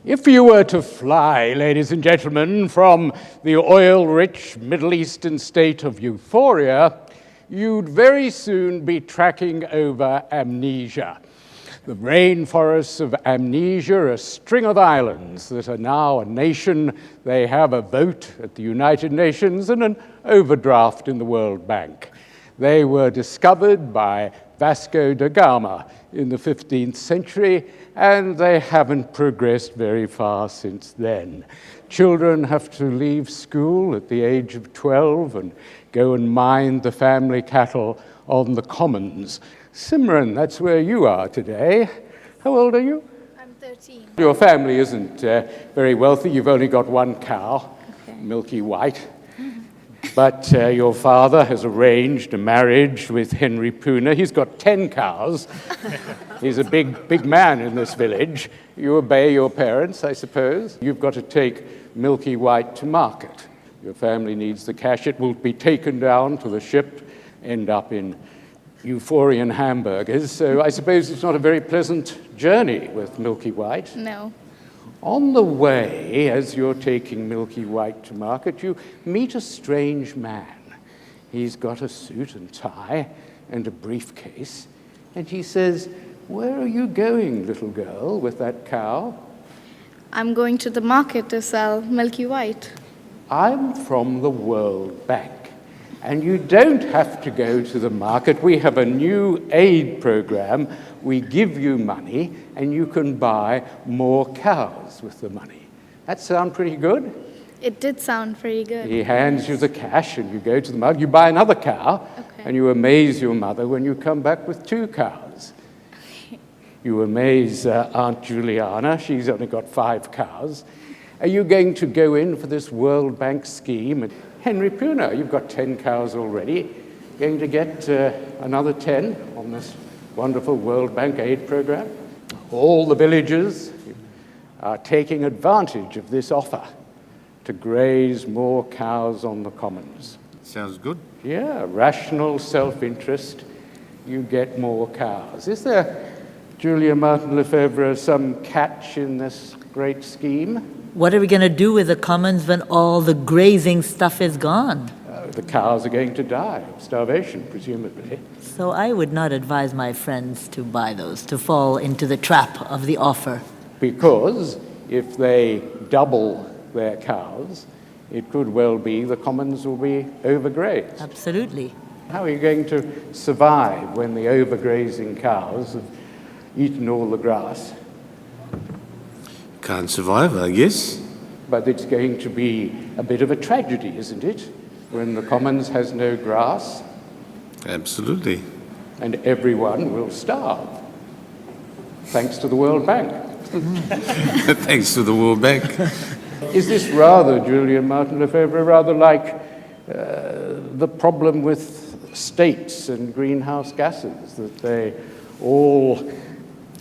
If you were to fly, ladies and gentlemen, from the oil-rich Middle Eastern state of Euphoria, you'd very soon be tracking over amnesia. The rainforests of amnesia, a string of islands that are now a nation. They have a vote at the United Nations and an overdraft in the World Bank. They were discovered by Vasco da Gama in the 15th century, and they haven't progressed very far since then. Children have to leave school at the age of 12 and go and mind the family cattle on the commons. Simran, that's where you are today. How old are you? I'm 13. Your family isn't very wealthy. You've only got one cow, Okay. Milky White. But your father has arranged a marriage with Henry Puna. He's got 10 cows. He's a big man in this village. You obey your parents, I suppose. You've got to take Milky White to market. Your family needs the cash. It will be taken down to the ship, end up in Euphorian hamburgers. So I suppose it's not a very pleasant journey with Milky White. No. On the way, as you're taking Milky White to market, you meet a strange man. He's got a suit and tie and a briefcase, and he says, "Where are you going, little girl, with that cow?" I'm going to the market to sell Milky White. "I'm from the World Bank, and you don't have to go to the market. We have a new aid program. We give you money, and you can buy more cows with the money." That sound pretty good? It did sound pretty good. He hands you the cash, and you go to the market. You buy another cow, Okay. and you amaze your mother when you come back with 2 cows. You amaze Aunt Juliana. She's only got 5 cows. Are you going to go in for this World Bank scheme? And Henry Puna, you've got 10 cows already. Going to get another 10 on this wonderful World Bank aid program? All the villagers are taking advantage of this offer to graze more cows on the commons. Sounds good. Yeah, rational self-interest. You get more cows. Is there, Julia Martin-Lefebvre, some catch in this great scheme? What are we going to do with the commons when all the grazing stuff is gone? The cows are going to die of starvation, presumably. So I would not advise my friends to buy those, to fall into the trap of the offer. Because if they double their cows, it could well be the commons will be overgrazed. Absolutely. How are you going to survive when the overgrazing cows have eaten all the grass? Can't survive, I guess. But it's going to be a bit of a tragedy, isn't it? When the commons has no grass Absolutely. and everyone will starve. Thanks to the World Bank. Thanks to the World Bank. Is this rather, Julian Martin-Lefebvre, rather like the problem with states and greenhouse gases, that they all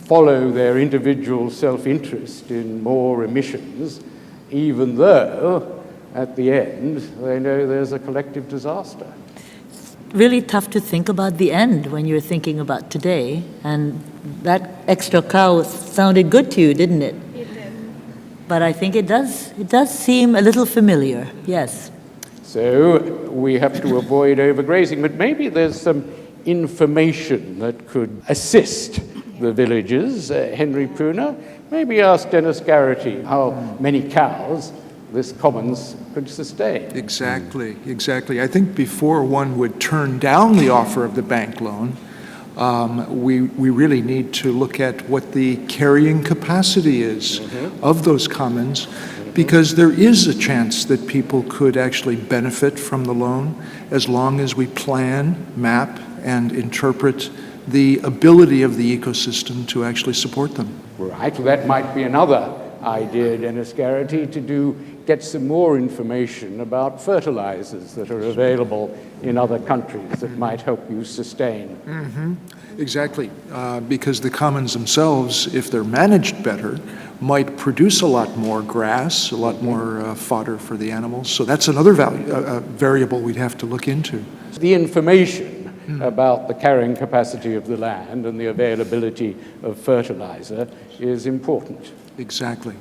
follow their individual self-interest in more emissions, even though at the end they know there's a collective disaster? Really tough to think about the end when you're thinking about today. And that extra cow sounded good to you, didn't it? It did. But I think it does seem a little familiar, yes. So we have to avoid overgrazing, but maybe there's some information that could assist the villagers. Henry Puna, maybe ask Dennis Garrity how many cows this commons could sustain. Exactly. I think before one would turn down the offer of the bank loan, we really need to look at what the carrying capacity is of those commons, because there is a chance that people could actually benefit from the loan as long as we plan, map, and interpret the ability of the ecosystem to actually support them. Right, well, that might be another idea, Dennis Garrity, to get some more information about fertilizers that are available in other countries that might help you sustain. Exactly, because the commons themselves, if they're managed better, might produce a lot more grass, a lot more fodder for the animals. So that's another variable we'd have to look into. The information about the carrying capacity of the land and the availability of fertilizer is important. Exactly.